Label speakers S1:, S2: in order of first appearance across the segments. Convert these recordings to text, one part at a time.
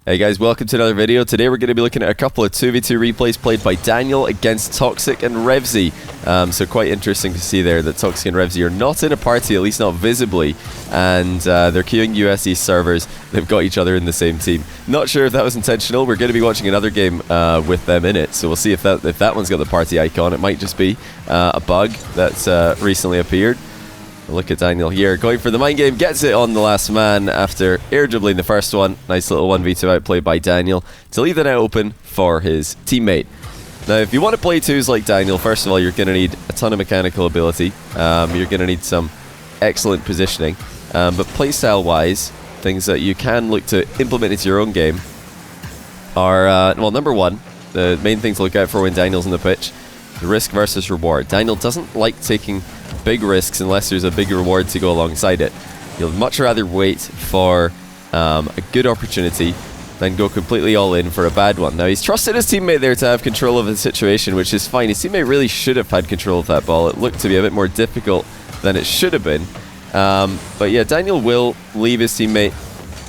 S1: Hey guys, welcome to another video. Today we're going to be looking at a couple of 2v2 replays played by Daniel against Toxic and Revsy. So quite interesting to see there that Toxic and Revsy are not in a party, at least not visibly, and they're queuing USE servers. They've got each other in the same team. Not sure if that was intentional. We're going to be watching another game with them in it, so we'll see if that one's got the party icon. It might just be a bug that's recently appeared. Look at Daniel here, going for the mind game, gets it on the last man after air dribbling the first one. Nice little 1v2 outplay by Daniel to leave the net open for his teammate. Now, if you want to play twos like Daniel, first of all, you're going to need a ton of mechanical ability. You're going to need some excellent positioning. But playstyle-wise, things that you can look to implement into your own game are, well, number one, the main thing to look out for when Daniel's in the pitch, the risk versus reward. Daniel doesn't like taking big risks unless there's a big reward to go alongside it. You'll much rather wait for a good opportunity than go completely all in for a bad one. Now, he's trusted his teammate there to have control of the situation, which is fine. His teammate really should have had control of that ball. It looked to be a bit more difficult than it should have been. But yeah, Daniel will leave his teammate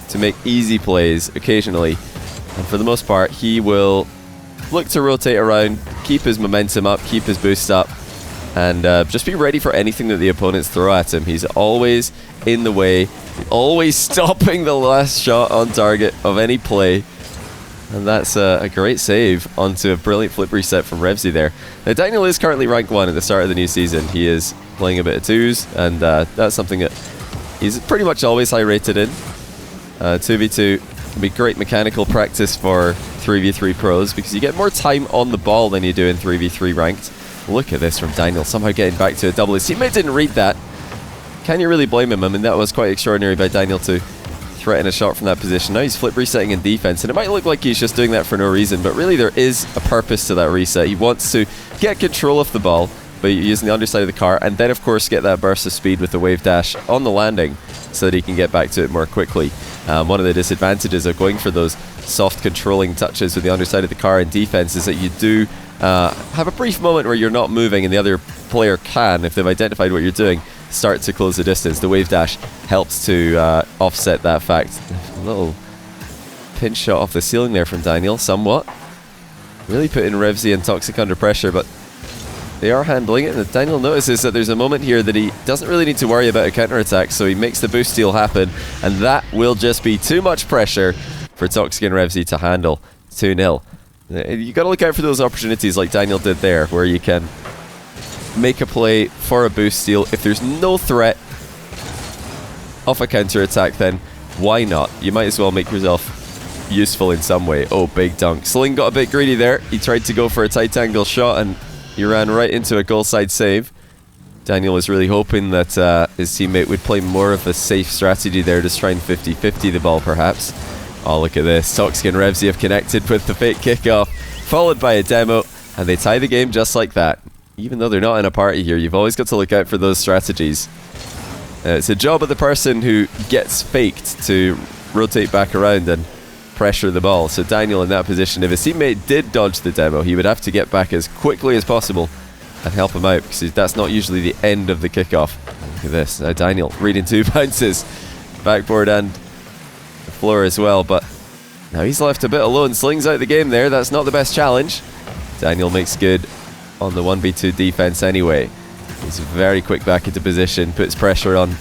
S1: to make easy plays occasionally. And for the most part, he will look to rotate around, keep his momentum up, keep his boost up, and just be ready for anything that the opponents throw at him. He's always in the way, always stopping the last shot on target of any play. And that's a great save onto a brilliant flip reset from Revsy there. Now, Daniel is currently rank 1 at the start of the new season. He is playing a bit of twos, and that's something that he's pretty much always high rated in. 2v2 can be great mechanical practice for 3v3 pros because you get more time on the ball than you do in 3v3 ranked. Look at this from Daniel, somehow getting back to a double. His teammate didn't read that. Can you really blame him? I mean, that was quite extraordinary by Daniel to threaten a shot from that position. Now he's flip resetting in defense, and it might look like he's just doing that for no reason, but really there is a purpose to that reset. He wants to get control of the ball by using the underside of the car, and then of course get that burst of speed with the wave dash on the landing so that he can get back to it more quickly. One of the disadvantages of going for those soft controlling touches with the underside of the car in defense is that you do have a brief moment where you're not moving, and the other player can, if they've identified what you're doing, start to close the distance. The wave dash helps to offset that fact. A little pinch shot off the ceiling there from Daniel, somewhat. Really putting Revsy and Toxic under pressure, but they are handling it, and Daniel notices that there's a moment here that he doesn't really need to worry about a counter-attack, so he makes the boost steal happen, and that will just be too much pressure for Toxic and Revsy to handle. 2-0. You got to look out for those opportunities like Daniel did there, where you can make a play for a boost steal. If there's no threat of a counter-attack, then why not? You might as well make yourself useful in some way. Oh, big dunk. Sling got a bit greedy there. He tried to go for a tight angle shot, and he ran right into a goal side save. Daniel was really hoping that his teammate would play more of a safe strategy there, just try and 50-50 the ball perhaps. Oh, look at this. Toxic and Revsy have connected with the fake kickoff, followed by a demo, and they tie the game just like that. Even though they're not in a party here, you've always got to look out for those strategies. It's a job of the person who gets faked to rotate back around and pressure the ball. So Daniel in that position, if his teammate did dodge the demo, he would have to get back as quickly as possible and help him out, because that's not usually the end of the kickoff. Look at this. Now Daniel reading 2 bounces, backboard and the floor as well, but now he's left a bit alone. Slings out the game there. That's not the best challenge. Daniel makes good on the 1v2 defense anyway. He's very quick back into position, puts pressure on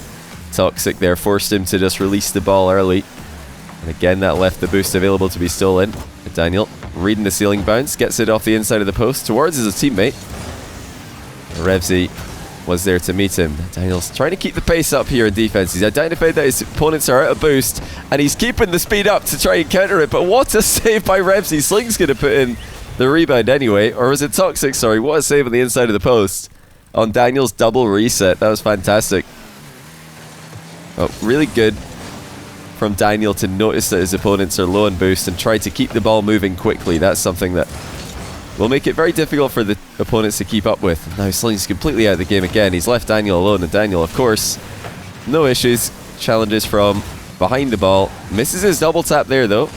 S1: Toxic there, forced him to just release the ball early. And again, that left the boost available to be stolen. Daniel reading the ceiling bounce, gets it off the inside of the post towards his teammate. Revsy was there to meet him. Daniel's trying to keep the pace up here in defense. He's identified that his opponents are out of boost, and he's keeping the speed up to try and counter it. But what a save by Revsy. Sling's going to put in the rebound anyway. Or was it Toxic? Sorry. What a save on the inside of the post on Daniel's double reset. That was fantastic. Oh, really good from Daniel to notice that his opponents are low on boost and try to keep the ball moving quickly. That's something that will make it very difficult for the opponents to keep up with. Now Sling's completely out of the game again. He's left Daniel alone, and Daniel, of course, no issues. Challenges from behind the ball. Misses his double tap there, though.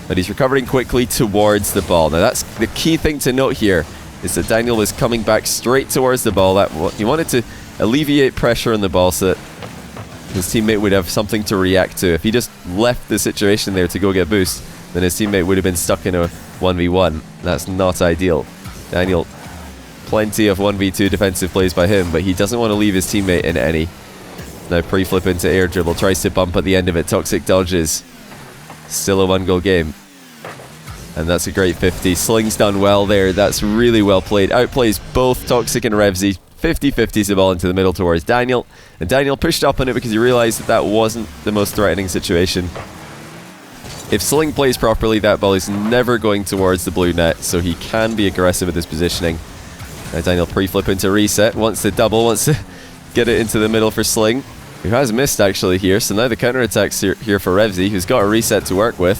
S1: But he's recovering quickly towards the ball. Now that's the key thing to note here, is that Daniel is coming back straight towards the ball. He wanted to alleviate pressure on the ball so that his teammate would have something to react to. If he just left the situation there to go get boost, then his teammate would have been stuck in a 1v1. That's not ideal. Daniel, plenty of 1v2 defensive plays by him, but he doesn't want to leave his teammate in any. Now pre-flip into air dribble, tries to bump at the end of it. Toxic dodges. Still a 1-goal game. And that's a great 50. Sling's done well there. That's really well played. Outplays both Toxic and Revsy. 50-50s the ball into the middle towards Daniel. And Daniel pushed up on it because he realized that that wasn't the most threatening situation. If Sling plays properly, that ball is never going towards the blue net, so he can be aggressive with his positioning. Now Daniel pre-flip into reset. Wants to double, wants to get it into the middle for Sling, who has missed actually here. So now the counter-attack's here for Revsy, who's got a reset to work with.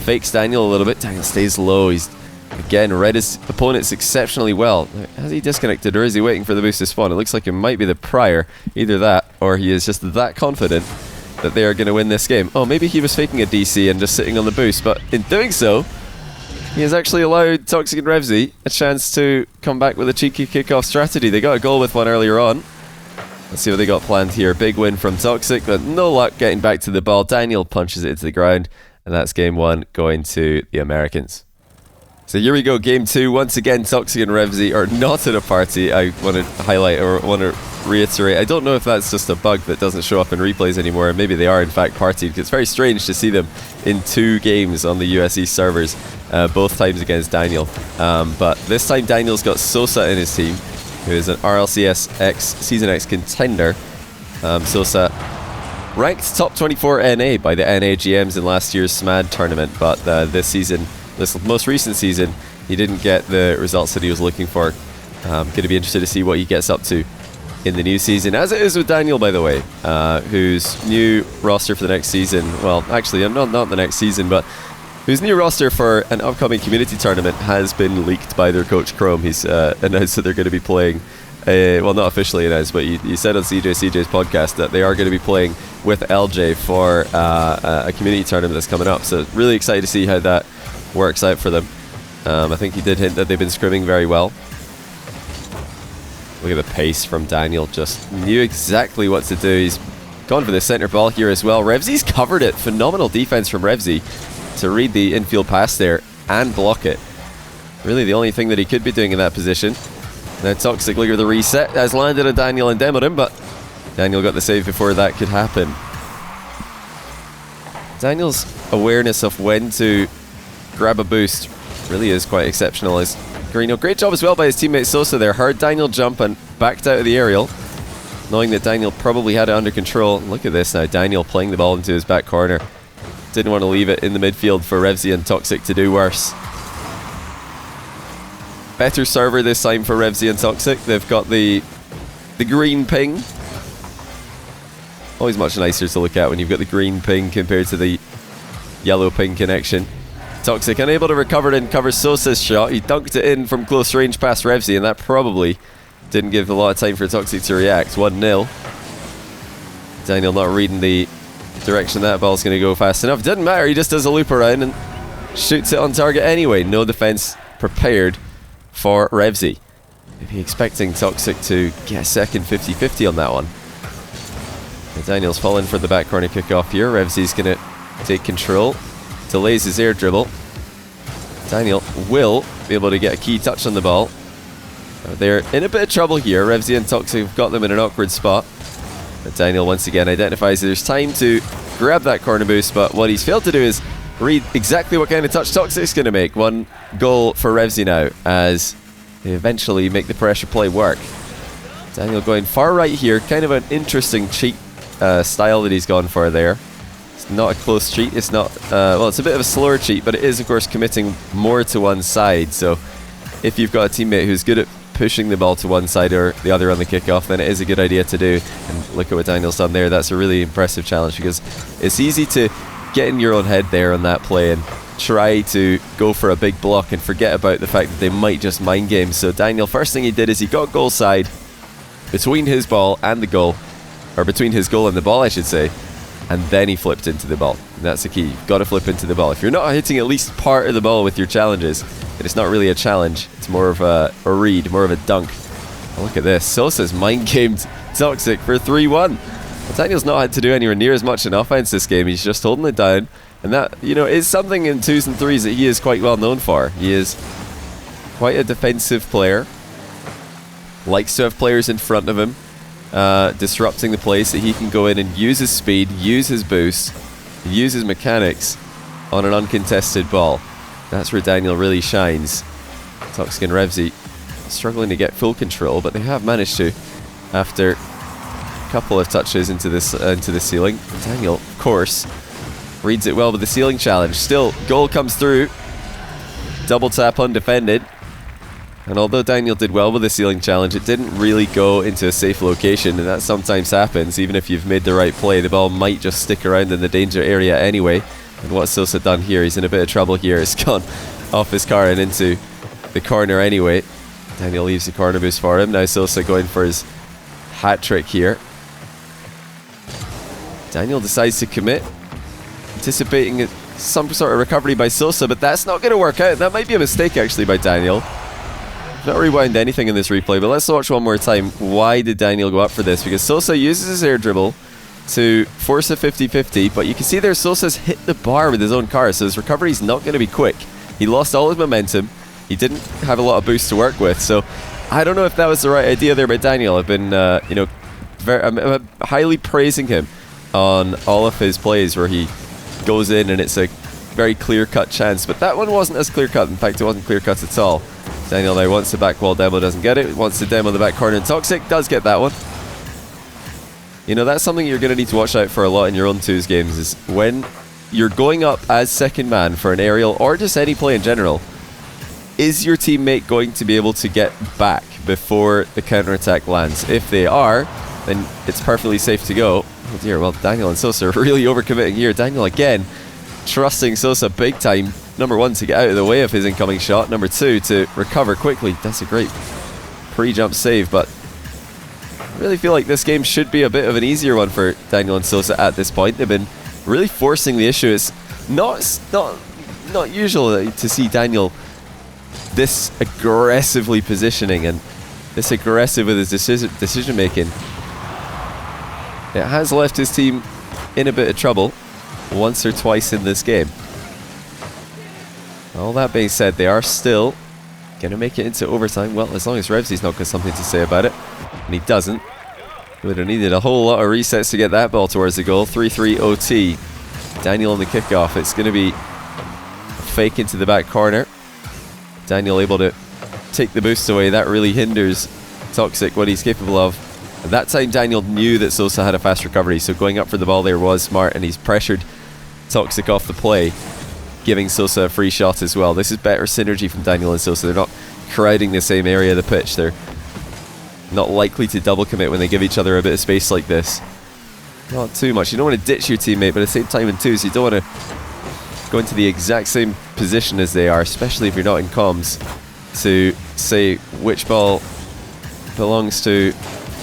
S1: Fakes Daniel a little bit. Daniel stays low. He's, again, read his opponents exceptionally well. Has he disconnected or is he waiting for the boost to spawn? It looks like it might be the prior. Either that or he is just that confident that they are going to win this game. Oh, maybe he was faking a DC and just sitting on the boost, but in doing so, he has actually allowed Toxic and Revsy a chance to come back with a cheeky kickoff strategy. They got a goal with one earlier on. Let's see what they got planned here. Big win from Toxic, but no luck getting back to the ball. Daniel punches it into the ground, and that's game 1 going to the Americans. So here we go, game 2. Once again, Toxic and Revsy are not at a party. I want to highlight or want to reiterate. I don't know if that's just a bug that doesn't show up in replays anymore. Maybe they are in fact partied. It's very strange to see them in 2 games on the USE servers, both times against Daniel. But this time Daniel's got Sosa in his team, who is an RLCS X Season X contender. Sosa ranked top 24 NA by the NA GMs in last year's SMAD tournament, but this season, this most recent season, he didn't get the results that he was looking for. Going to be interested to see what he gets up to in the new season, as it is with Daniel, by the way, whose new roster for the next season, well, actually, not the next season, but whose new roster for an upcoming community tournament has been leaked by their coach Chrome. He's announced that they're going to be playing, well, not officially announced, but he said on CJ's podcast that they are going to be playing with LJ for a community tournament that's coming up. So really excited to see how that works out for them. I think he did hint that they've been scrimming very well. Look at the pace from Daniel, just knew exactly what to do. He's gone for the center ball here as well. Revsy's covered it. Phenomenal defense from Revsy to read the infield pass there and block it. Really the only thing that he could be doing in that position. Now Toxic, look at the reset, has landed on Daniel and demoed him, but Daniel got the save before that could happen. Daniel's awareness of when to grab a boost really is quite exceptional. As Carino, great job as well by his teammate Sosa there. Heard Daniel jump and backed out of the aerial, knowing that Daniel probably had it under control. Look at this now, Daniel playing the ball into his back corner. Didn't want to leave it in the midfield for Revsy and Toxic to do worse. Better server this time for Revsy and Toxic. They've got the green ping. Always much nicer to look at when you've got the green ping compared to the yellow ping connection. Toxic unable to recover it and cover Sosa's shot. He dunked it in from close range past Revsy, and that probably didn't give a lot of time for Toxic to react. 1-0. Daniel not reading the direction that ball's going to go fast enough. Doesn't matter, he just does a loop around and shoots it on target anyway. No defense prepared for Revsy. Maybe expecting Toxic to get a second 50-50 on that one. And Daniel's fallen for the back corner kickoff here. Revsy's going to take control. Delays his air dribble. Daniel will be able to get a key touch on the ball. They're in a bit of trouble here. Revsy and Toxic have got them in an awkward spot. But Daniel once again identifies that there's time to grab that corner boost, but what he's failed to do is read exactly what kind of touch Toxic's going to make. 1 goal for Revsy now as they eventually make the pressure play work. Daniel going far right here. Kind of an interesting cheat style that he's gone for there. It's not a close cheat. It's not, well, it's a bit of a slower cheat, but it is, of course, committing more to one side. So if you've got a teammate who's good at pushing the ball to one side or the other on the kickoff, then it is a good idea to do. And look at what Daniel's done there. That's a really impressive challenge because it's easy to get in your own head there on that play and try to go for a big block and forget about the fact that they might just mind games. So Daniel, first thing he did is he got goal side between his ball and the goal, or between his goal and the ball, I should say, and then he flipped into the ball. And that's the key. You've got to flip into the ball. If you're not hitting at least part of the ball with your challenges, then it's not really a challenge. It's more of a read, more of a dunk. Oh, look at this. Sosa's mind-gamed Toxic for 3-1. Well, Daniel's not had to do anywhere near as much in offense this game. He's just holding it down And that, you know, is something in 2s and 3s that he is quite well known for. He is quite a defensive player. Likes to have players in front of him, disrupting the play so he can go in and use his speed, use his boost, use his mechanics on an uncontested ball. That's where Daniel really shines. Toxic and Revsy struggling to get full control, but they have managed to after a couple of touches into the ceiling. Daniel, of course, reads it well with the ceiling challenge. Still, goal comes through. Double tap undefended. And although Daniel did well with the ceiling challenge, it didn't really go into a safe location, and that sometimes happens. Even if you've made the right play, the ball might just stick around in the danger area anyway. And what's Sosa done here? He's in a bit of trouble here. It's gone off his car and into the corner anyway. Daniel leaves the corner boost for him. Now Sosa going for his hat trick here. Daniel decides to commit, anticipating some sort of recovery by Sosa, but that's not going to work out. That might be a mistake actually by Daniel. Not rewind anything in this replay, but let's watch one more time. Why did Daniel go up for this? Because Sosa uses his air dribble to force a 50-50, but you can see there Sosa's hit the bar with his own car, so his recovery's not going to be quick. He lost all his momentum. He didn't have a lot of boost to work with, so I don't know if that was the right idea there by Daniel. I've been, I'm highly praising him on all of his plays where he goes in and it's a very clear-cut chance, but that one wasn't as clear-cut. In fact, it wasn't clear-cut at all. Daniel now wants the back wall demo, doesn't get it. Wants the demo in the back corner, and Toxic does get that one. You know, that's something you're going to need to watch out for a lot in your own 2s games, is when you're going up as second man for an aerial or just any play in general, is your teammate going to be able to get back before the counter-attack lands? If they are, then it's perfectly safe to go. Oh dear, well, Daniel and Sosa are really overcommitting here. Daniel again trusting Sosa big time. Number 1, to get out of the way of his incoming shot. Number 2, to recover quickly. That's a great pre-jump save, but I really feel like this game should be a bit of an easier one for Daniel and Sosa at this point. They've been really forcing the issue. It's not usual to see Daniel this aggressively positioning and this aggressive with his decision making. It has left his team in a bit of trouble once or twice in this game. All that being said, they are still going to make it into overtime. Well, as long as Revsy's not got something to say about it. And he doesn't. He would have needed a whole lot of resets to get that ball towards the goal. 3-3 OT. Daniel on the kickoff. It's going to be a fake into the back corner. Daniel able to take the boost away. That really hinders Toxic, what he's capable of. At that time, Daniel knew that Sosa had a fast recovery, so going up for the ball there was smart, and he's pressured Toxic off the play, giving Sosa a free shot as well. This is better synergy from Daniel and Sosa. They're not crowding the same area of the pitch. They're not likely to double commit when they give each other a bit of space like this. Not too much. You don't want to ditch your teammate, but at the same time in 2s, you don't want to go into the exact same position as they are, especially if you're not in comms, to say which ball belongs to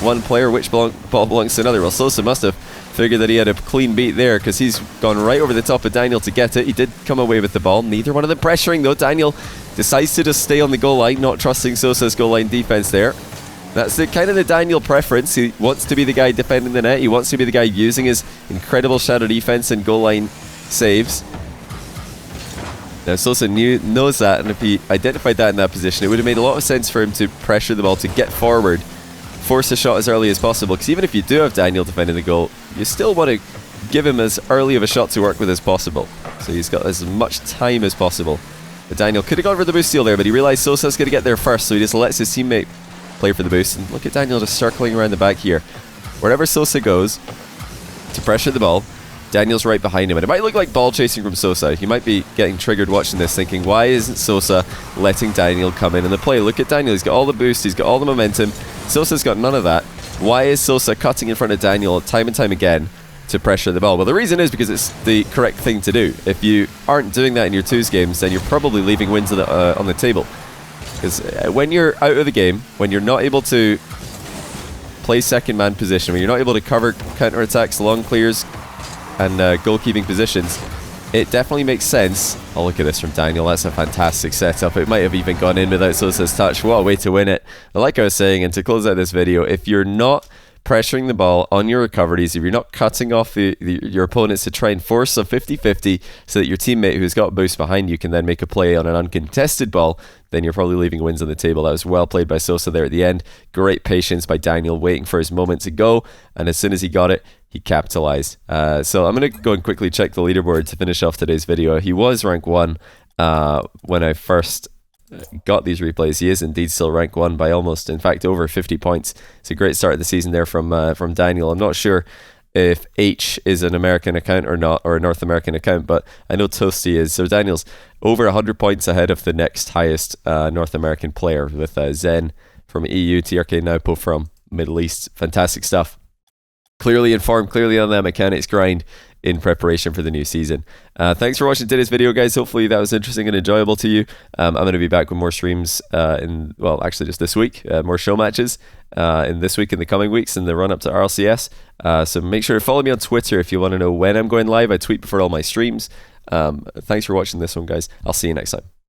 S1: one player, which ball belongs to another. Well, Sosa must have figured that he had a clean beat there, because he's gone right over the top of Daniel to get it. He did come away with the ball. Neither one of them pressuring though. Daniel decides to just stay on the goal line, not trusting Sosa's goal line defense there. That's kind of the Daniel preference. He wants to be the guy defending the net. He wants to be the guy using his incredible shadow defense and goal line saves. Now Sosa knows that, and if he identified that in that position, it would have made a lot of sense for him to pressure the ball, to get forward, force a shot as early as possible, because even if you do have Daniel defending the goal, you still want to give him as early of a shot to work with as possible, so he's got as much time as possible. But Daniel could have gone for the boost steal there, but he realized Sosa's going to get there first, so he just lets his teammate play for the boost. And look at Daniel just circling around the back here. Wherever Sosa goes to pressure the ball, Daniel's right behind him, and it might look like ball chasing from Sosa. You might be getting triggered watching this, thinking, why isn't Sosa letting Daniel come in the play? Look at Daniel, he's got all the boost, he's got all the momentum. Sosa's got none of that. Why is Sosa cutting in front of Daniel time and time again to pressure the ball? Well, the reason is because it's the correct thing to do. If you aren't doing that in your 2s games, then you're probably leaving wins on the table. Because when you're out of the game, when you're not able to play second man position, when you're not able to cover counter-attacks, long clears, and goalkeeping positions, it definitely makes sense. Oh, look at this from Daniel. That's a fantastic setup. It might have even gone in without Sosa's touch. What a way to win it. Like I was saying, and to close out this video, if you're not pressuring the ball on your recoveries, if you're not cutting off your opponents to try and force a 50-50 so that your teammate who's got a boost behind you can then make a play on an uncontested ball, then you're probably leaving wins on the table. That was well played by Sosa there at the end. Great patience by Daniel, waiting for his moment to go, and as soon as he got it, he capitalized. So I'm going to go and quickly check the leaderboard to finish off today's video. He was rank 1 when I first got these replays. He is indeed still rank 1 by almost, in fact, over 50 points. It's a great start of the season there from Daniel. I'm not sure if H is an American account or not, or a North American account, but I know Toasty is. So Daniel's over 100 points ahead of the next highest North American player, with Zen from EU, TRK Naupo from Middle East. Fantastic stuff. Clearly informed, clearly on that mechanics grind in preparation for the new season. Thanks for watching today's video, guys. Hopefully that was interesting and enjoyable to you. I'm going to be back with more streams actually just this week, more show matches in this week, in the coming weeks, in the run up to RLCS. So make sure to follow me on Twitter if you want to know when I'm going live. I tweet before all my streams. Thanks for watching this one, guys. I'll see you next time.